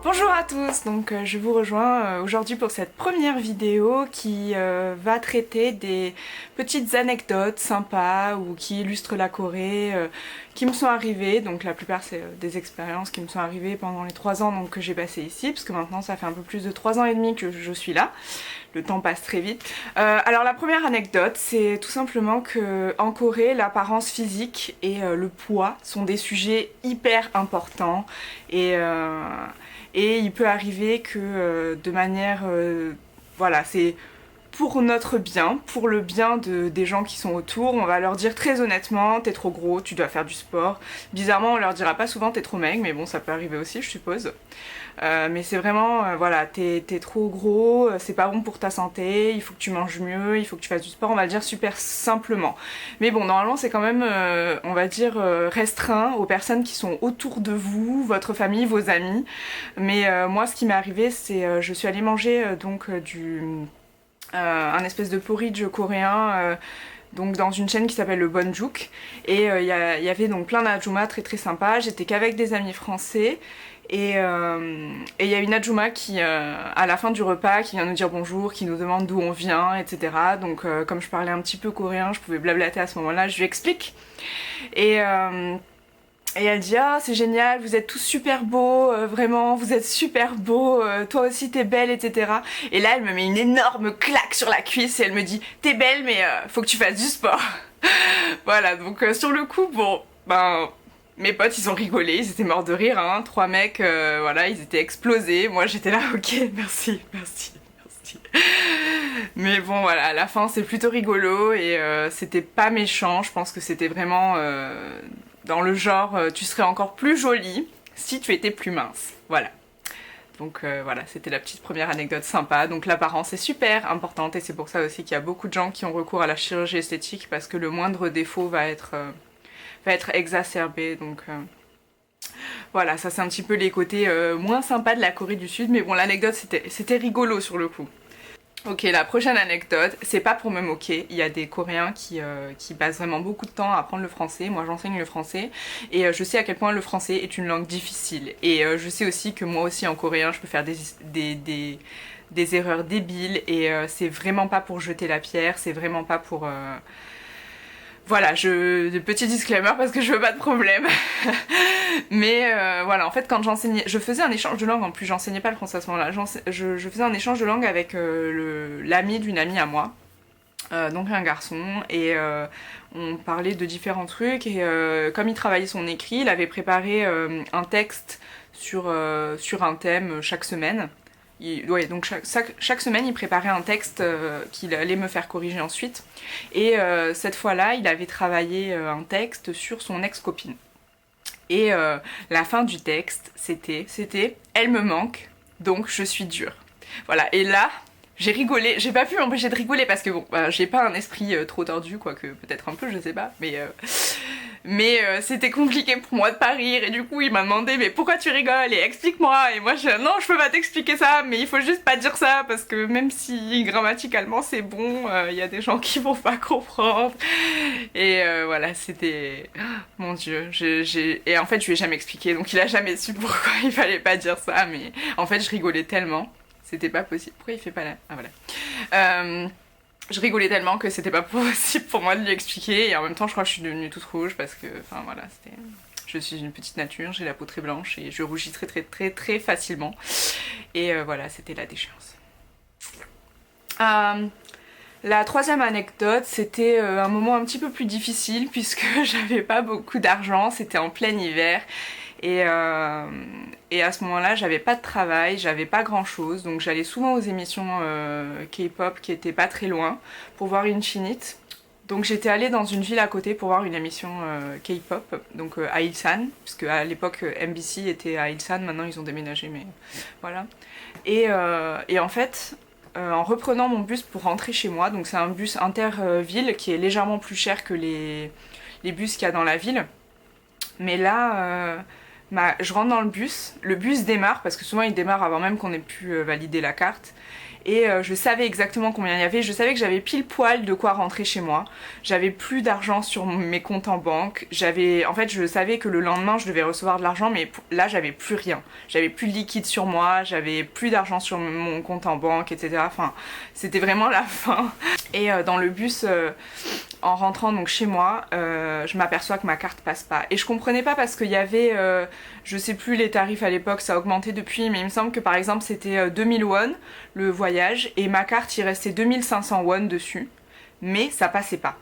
Bonjour à tous, donc je vous rejoins aujourd'hui pour cette première vidéo qui va traiter des petites anecdotes sympas ou qui illustrent la Corée, qui me sont arrivées. Donc la plupart c'est des expériences qui me sont arrivées pendant les 3 ans donc, que j'ai passé ici, parce que maintenant ça fait un peu plus de 3 ans et demi que je suis là. Le temps passe très vite. Alors la première anecdote, c'est tout simplement que en Corée, l'apparence physique et le poids sont des sujets hyper importants et il peut arriver que de manière... voilà, c'est pour notre bien, pour le bien des gens qui sont autour, on va leur dire très honnêtement, t'es trop gros, tu dois faire du sport. Bizarrement, on leur dira pas souvent t'es trop maigre, mais bon, ça peut arriver aussi, je suppose. Mais c'est vraiment, voilà, t'es trop gros, c'est pas bon pour ta santé, il faut que tu manges mieux, il faut que tu fasses du sport, on va le dire super simplement. Mais bon, normalement, c'est quand même, on va dire, restreint aux personnes qui sont autour de vous, votre famille, vos amis. Mais moi, ce qui m'est arrivé, c'est, je suis allée manger un espèce de porridge coréen donc dans une chaîne qui s'appelle le Bonjuk et il y avait donc plein d'adjumas très très sympas. J'étais qu'avec des amis français et il y a une adjuma qui à la fin du repas qui vient nous dire bonjour, qui nous demande d'où on vient, etc. Donc comme je parlais un petit peu coréen, je pouvais blablater à ce moment-là, je lui explique et elle dit ah c'est génial, vous êtes tous super beaux, vraiment vous êtes super beaux, toi aussi t'es belle, etc. Et là elle me met une énorme claque sur la cuisse et elle me dit t'es belle mais faut que tu fasses du sport. Voilà, donc sur le coup bon ben mes potes ils ont rigolé, ils étaient morts de rire, hein. 3 mecs voilà ils étaient explosés, moi j'étais là ok merci. Mais bon voilà, à la fin c'est plutôt rigolo et c'était pas méchant, je pense que c'était vraiment dans le genre tu serais encore plus jolie si tu étais plus mince, voilà. Donc voilà, c'était la petite première anecdote sympa. Donc l'apparence est super importante et c'est pour ça aussi qu'il y a beaucoup de gens qui ont recours à la chirurgie esthétique parce que le moindre défaut va être exacerbé. Donc voilà, ça c'est un petit peu les côtés moins sympas de la Corée du Sud. Mais bon, l'anecdote c'était rigolo sur le coup. Ok, la prochaine anecdote, c'est pas pour me moquer, il y a des Coréens qui passent vraiment beaucoup de temps à apprendre le français, moi j'enseigne le français, et je sais à quel point le français est une langue difficile, et je sais aussi que moi aussi en coréen je peux faire des erreurs débiles, et c'est vraiment pas pour jeter la pierre, c'est vraiment pas pour... Voilà, petit disclaimer parce que je veux pas de problème. Mais voilà, en fait quand j'enseignais, je faisais un échange de langue, en plus j'enseignais pas le français à ce moment-là, je faisais un échange de langue avec l'ami d'une amie à moi, donc un garçon, et on parlait de différents trucs, et comme il travaillait son écrit, il avait préparé un texte sur un thème chaque semaine. Ouais, donc chaque semaine il préparait un texte qu'il allait me faire corriger ensuite et cette fois-là il avait travaillé un texte sur son ex-copine et la fin du texte c'était elle me manque donc je suis dure, voilà. Et là j'ai rigolé, j'ai pas pu m'empêcher de rigoler parce que bon j'ai pas un esprit trop tordu, quoique peut-être un peu, je sais pas, mais c'était compliqué pour moi de pas rire et du coup il m'a demandé mais pourquoi tu rigoles et explique-moi, et moi je non je peux pas t'expliquer ça mais il faut juste pas dire ça parce que même si grammaticalement c'est bon, y a des gens qui vont pas comprendre et voilà c'était mon dieu, et en fait je lui ai jamais expliqué donc il a jamais su pourquoi il fallait pas dire ça, mais en fait je rigolais tellement, c'était pas possible. Pourquoi il fait pas là, ah voilà. Je rigolais tellement que c'était pas possible pour moi de lui expliquer, et en même temps je crois que je suis devenue toute rouge parce que, enfin voilà, je suis une petite nature, j'ai la peau très blanche et je rougis très facilement. Et voilà, c'était la déchéance. La troisième anecdote, c'était un moment un petit peu plus difficile puisque j'avais pas beaucoup d'argent, c'était en plein hiver. Et à ce moment-là, j'avais pas de travail, j'avais pas grand-chose, donc j'allais souvent aux émissions K-pop qui étaient pas très loin pour voir une chinite. Donc j'étais allée dans une ville à côté pour voir une émission K-pop, donc à Ilsan, puisque à l'époque MBC était à Ilsan, maintenant ils ont déménagé, mais voilà. Et en fait, en reprenant mon bus pour rentrer chez moi, donc c'est un bus inter-ville qui est légèrement plus cher que les bus qu'il y a dans la ville, mais là... je rentre dans le bus démarre, parce que souvent il démarre avant même qu'on ait pu valider la carte, et je savais exactement combien il y avait, je savais que j'avais pile poil de quoi rentrer chez moi, j'avais plus d'argent sur mes comptes en banque, en fait je savais que le lendemain je devais recevoir de l'argent, mais là j'avais plus rien, j'avais plus de liquide sur moi, j'avais plus d'argent sur mon compte en banque, etc. Enfin, c'était vraiment la fin. Et dans le bus, en rentrant donc chez moi, je m'aperçois que ma carte passe pas. Et je comprenais pas parce qu'il y avait, je sais plus les tarifs à l'époque, ça a augmenté depuis, mais il me semble que par exemple c'était 2000 won le voyage, et ma carte il restait 2500 won dessus, mais ça passait pas.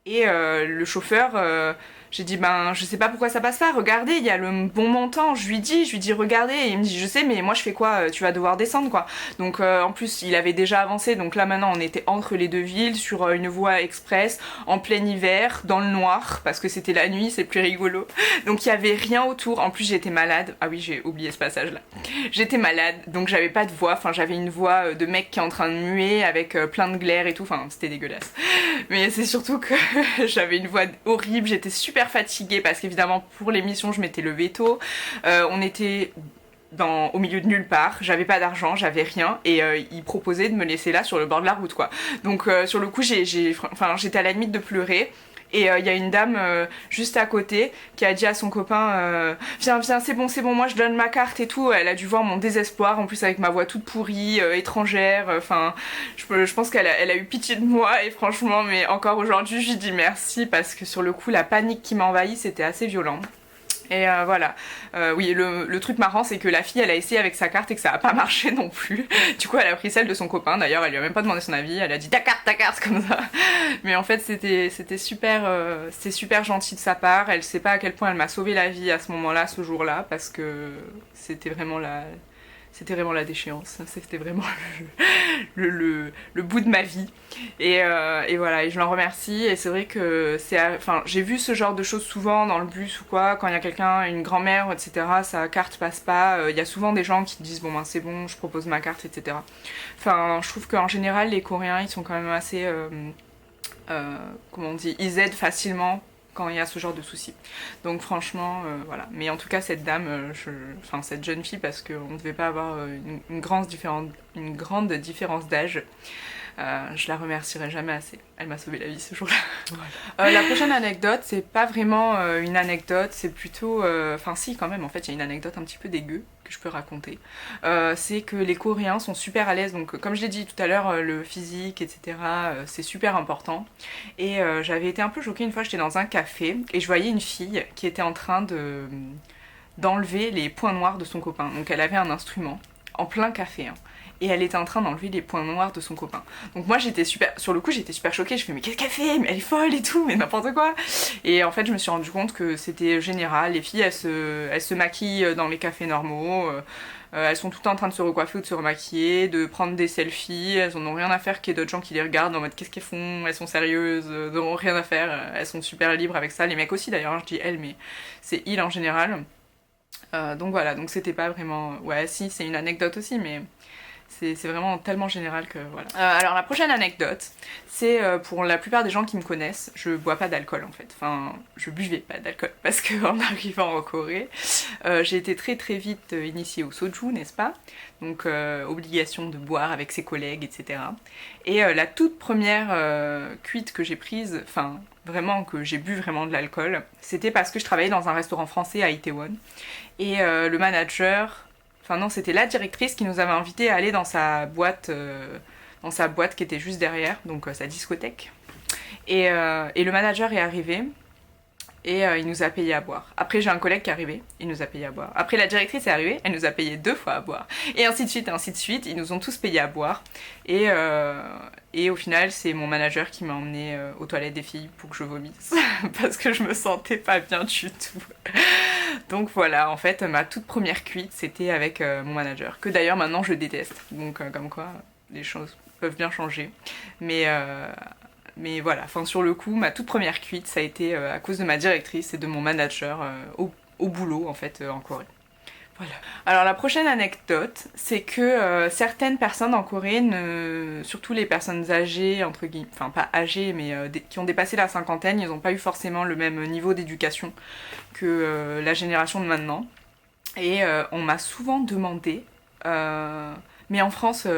Et le chauffeur, j'ai dit ben je sais pas pourquoi ça passe pas, regardez, il y a le bon montant, je lui dis regardez, et il me dit je sais mais moi je fais quoi, tu vas devoir descendre quoi. Donc en plus il avait déjà avancé, donc là maintenant on était entre les deux villes, sur une voie express, en plein hiver, dans le noir, parce que c'était la nuit, c'est plus rigolo. Donc il y avait rien autour, en plus j'étais malade, ah oui j'ai oublié ce passage là. J'étais malade, donc j'avais pas de voix, enfin j'avais une voix de mec qui est en train de muer avec plein de glaire et tout, enfin c'était dégueulasse. Mais c'est surtout que j'avais une voix horrible, j'étais super fatiguée parce qu'évidemment pour l'émission je m'étais levée tôt, on était au milieu de nulle part, j'avais pas d'argent, j'avais rien, et ils proposaient de me laisser là sur le bord de la route quoi. Donc sur le coup j'étais à la limite de pleurer. Et il y a une dame juste à côté qui a dit à son copain viens, c'est bon, moi je donne ma carte et tout. Elle a dû voir mon désespoir, en plus avec ma voix toute pourrie, étrangère. Enfin, je pense qu'elle a eu pitié de moi, et franchement, mais encore aujourd'hui, je lui dis merci parce que sur le coup, la panique qui m'a envahie, c'était assez violent. Et voilà. Oui, le truc marrant, c'est que la fille, elle a essayé avec sa carte et que ça a pas marché non plus. Du coup, elle a pris celle de son copain. D'ailleurs, elle lui a même pas demandé son avis. Elle a dit ta carte, comme ça. Mais en fait, c'était super gentil de sa part. Elle sait pas à quel point elle m'a sauvé la vie à ce moment-là, ce jour-là, parce que c'était vraiment la déchéance, c'était vraiment le bout de ma vie. Et voilà, et je l'en remercie. Et c'est vrai que j'ai vu ce genre de choses souvent dans le bus ou quoi, quand il y a quelqu'un, une grand-mère, etc., sa carte passe pas, il y a souvent des gens qui disent bon ben c'est bon, je propose ma carte, etc. Enfin, je trouve qu'en général, les Coréens, ils sont quand même assez, comment on dit, ils aident facilement quand il y a ce genre de soucis. Donc franchement, voilà. Mais en tout cas, cette dame, cette jeune fille, parce qu'on ne devait pas avoir une grande différence d'âge, je la remercierai jamais assez. Elle m'a sauvé la vie ce jour-là. Voilà. La prochaine anecdote, c'est pas vraiment une anecdote, c'est plutôt... Enfin si, quand même, en fait, il y a une anecdote un petit peu dégueu que je peux raconter. C'est que les Coréens sont super à l'aise, donc comme je l'ai dit tout à l'heure, le physique, etc., c'est super important. Et j'avais été un peu choquée une fois, j'étais dans un café, et je voyais une fille qui était en train d'enlever les points noirs de son copain. Donc elle avait un instrument, en plein café, hein. Et elle était en train d'enlever les points noirs de son copain. Donc moi sur le coup j'étais super choquée, je fais mais qu'est-ce qu'elle fait, mais elle est folle et tout, mais n'importe quoi. Et en fait je me suis rendu compte que c'était général, les filles elles se maquillent dans les cafés normaux, elles sont tout le temps en train de se recoiffer ou de se remaquiller, de prendre des selfies, elles en ont rien à faire qu'il y ait d'autres gens qui les regardent en mode qu'est-ce qu'elles font, elles sont sérieuses, elles n'ont rien à faire, elles sont super libres avec ça, les mecs aussi d'ailleurs, hein, je dis elles mais c'est ils en général. Donc voilà, donc c'était pas vraiment... Ouais si, c'est une anecdote aussi, mais... C'est vraiment tellement général que voilà. Alors la prochaine anecdote, c'est pour la plupart des gens qui me connaissent, je bois pas d'alcool en fait. Enfin, je buvais pas d'alcool parce qu'en arrivant en Corée, j'ai été très très vite initiée au soju, n'est-ce pas? Donc obligation de boire avec ses collègues, etc. Et la toute première cuite que j'ai prise, enfin vraiment que j'ai bu vraiment de l'alcool, c'était parce que je travaillais dans un restaurant français à Itaewon. Et le manager... Enfin non, c'était la directrice qui nous avait invités à aller dans sa boîte qui était juste derrière, donc sa discothèque. Et le manager est arrivé et il nous a payé à boire. Après j'ai un collègue qui est arrivé, il nous a payé à boire. Après la directrice est arrivée, elle nous a payé 2 fois à boire. Et ainsi de suite, ils nous ont tous payé à boire. Et au final c'est mon manager qui m'a emmené aux toilettes des filles pour que je vomisse. Parce que je me sentais pas bien du tout. Donc voilà, en fait, ma toute première cuite, c'était avec mon manager, que d'ailleurs maintenant je déteste. Donc comme quoi, les choses peuvent bien changer. Mais voilà, enfin sur le coup, ma toute première cuite, ça a été à cause de ma directrice et de mon manager au boulot, en fait, en Corée. Voilà. Alors la prochaine anecdote, c'est que certaines personnes en Corée, surtout les personnes âgées, entre guillemets, enfin pas âgées, mais qui ont dépassé la cinquantaine, ils n'ont pas eu forcément le même niveau d'éducation que la génération de maintenant. Et on m'a souvent demandé, mais en France,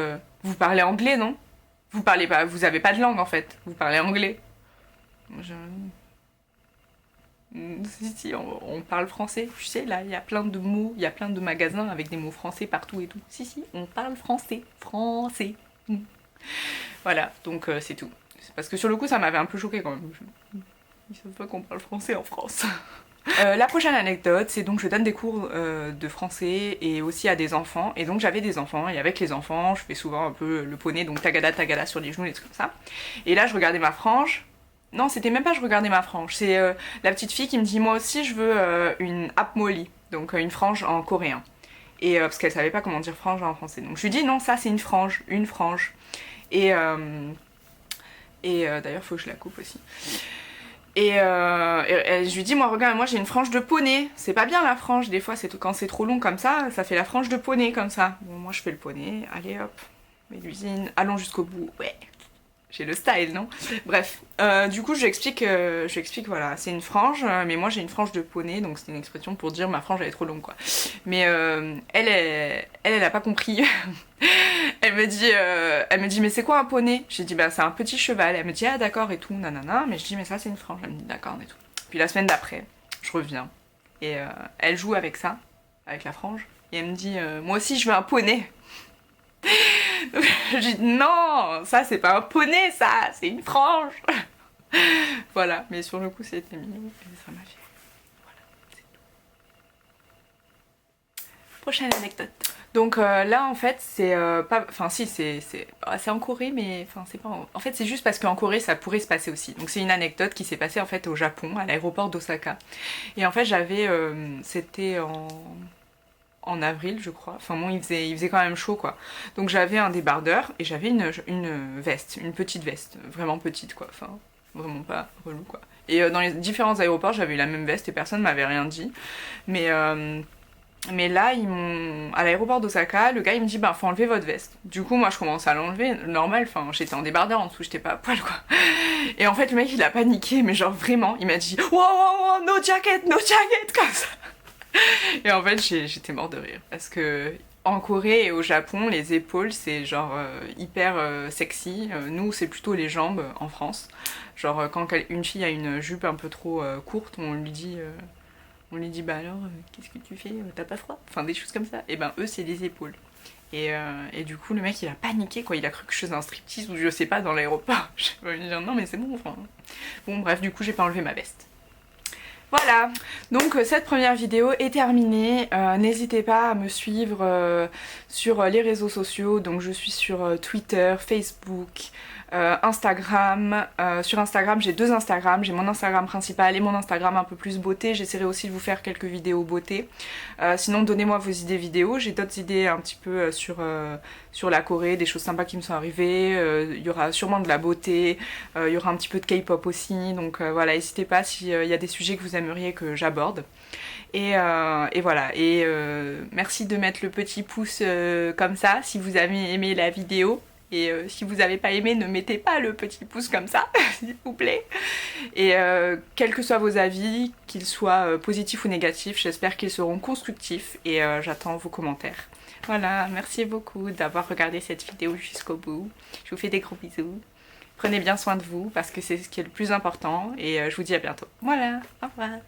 Vous parlez anglais, non? Vous parlez pas, vous avez pas de langue en fait, vous parlez anglais. Je... Si, on parle français. Tu sais, là, il y a plein de mots, il y a plein de magasins avec des mots français partout et tout. Si, on parle français. Français. Voilà, donc c'est tout. Parce que sur le coup, ça m'avait un peu choqué quand même. Ils savent pas qu'on parle français en France. La prochaine anecdote, c'est donc je donne des cours de français et aussi à des enfants. Et donc j'avais des enfants, et avec les enfants, je fais souvent un peu le poney, donc tagada tagada sur les genoux, des trucs comme ça. Et là, je regardais ma frange. Non, c'était même pas je regardais ma frange, c'est la petite fille qui me dit moi aussi je veux une apmoli, donc une frange en coréen. Et parce qu'elle savait pas comment dire frange en français. Donc je lui dis non, ça c'est une frange, une frange. Et d'ailleurs, faut que je la coupe aussi. Et je lui dis, moi, regarde, moi j'ai une frange de poney. C'est pas bien la frange, des fois, quand c'est trop long comme ça fait la frange de poney comme ça. Bon, moi je fais le poney, allez hop, Mélusine, allons jusqu'au bout, ouais. J'ai le style, non? Bref, du coup, je lui explique, voilà, c'est une frange, mais moi j'ai une frange de poney, donc c'est une expression pour dire ma frange elle est trop longue, quoi. Mais elle a pas compris. Elle me dit, mais c'est quoi un poney? J'ai dit, bah c'est un petit cheval. Elle me dit, ah d'accord et tout, nanana. Mais je dis, mais ça c'est une frange. Elle me dit, d'accord et tout. Puis la semaine d'après, je reviens et elle joue avec ça, avec la frange, et elle me dit, moi aussi je veux un poney. Je dis non, ça c'est pas un poney, ça, c'est une frange. Voilà, mais sur le coup c'était mignon et ça m'a fait. Voilà, c'est tout. Prochaine anecdote. Donc là en fait c'est pas. Enfin si c'est en Corée mais enfin c'est pas. En fait c'est juste parce qu'en Corée ça pourrait se passer aussi. Donc c'est une anecdote qui s'est passée en fait au Japon, à l'aéroport d'Osaka. Et en fait j'avais. C'était en avril je crois, enfin bon il faisait quand même chaud quoi, donc j'avais un débardeur et j'avais une veste, une petite veste, vraiment petite quoi, enfin vraiment pas relou quoi. Et dans les différents aéroports j'avais eu la même veste et personne m'avait rien dit, mais là à l'aéroport d'Osaka, le gars il me dit bah faut enlever votre veste. Du coup moi je commence à l'enlever, normal, enfin j'étais en débardeur en dessous, j'étais pas à poil quoi. Et en fait le mec il a paniqué, mais genre vraiment, il m'a dit wow, wow, wow, no jacket comme ça. Et en fait, j'étais mort de rire parce que en Corée et au Japon, les épaules c'est genre hyper sexy. Nous, c'est plutôt les jambes en France. Genre quand une fille a une jupe un peu trop courte, on lui dit bah alors qu'est-ce que tu fais? T'as pas froid? Enfin des choses comme ça. Et ben eux c'est les épaules. Et du coup le mec il a paniqué quoi, il a cru que je faisais un striptease ou je sais pas dans l'aéroport. Je vais lui dire non mais c'est bon enfin. Bon bref du coup j'ai pas enlevé ma veste. Voilà, donc cette première vidéo est terminée. N'hésitez pas à me suivre sur les réseaux sociaux. Donc je suis sur Twitter, Facebook, Instagram. Sur Instagram, j'ai deux Instagrams. J'ai mon Instagram principal et mon Instagram un peu plus beauté. J'essaierai aussi de vous faire quelques vidéos beauté. Sinon, donnez-moi vos idées vidéos. J'ai d'autres idées un petit peu sur la Corée, des choses sympas qui me sont arrivées. Il y aura sûrement de la beauté. Il y aura un petit peu de K-pop aussi. Donc voilà, n'hésitez pas s'il y a des sujets que vous aimeriez que j'aborde. Et voilà, et merci de mettre le petit pouce comme ça si vous avez aimé la vidéo. Et si vous n'avez pas aimé, ne mettez pas le petit pouce comme ça, s'il vous plaît. Et quels que soient vos avis, qu'ils soient positifs ou négatifs, j'espère qu'ils seront constructifs et j'attends vos commentaires. Voilà, merci beaucoup d'avoir regardé cette vidéo jusqu'au bout. Je vous fais des gros bisous. Prenez bien soin de vous parce que c'est ce qui est le plus important et je vous dis à bientôt. Voilà, au revoir.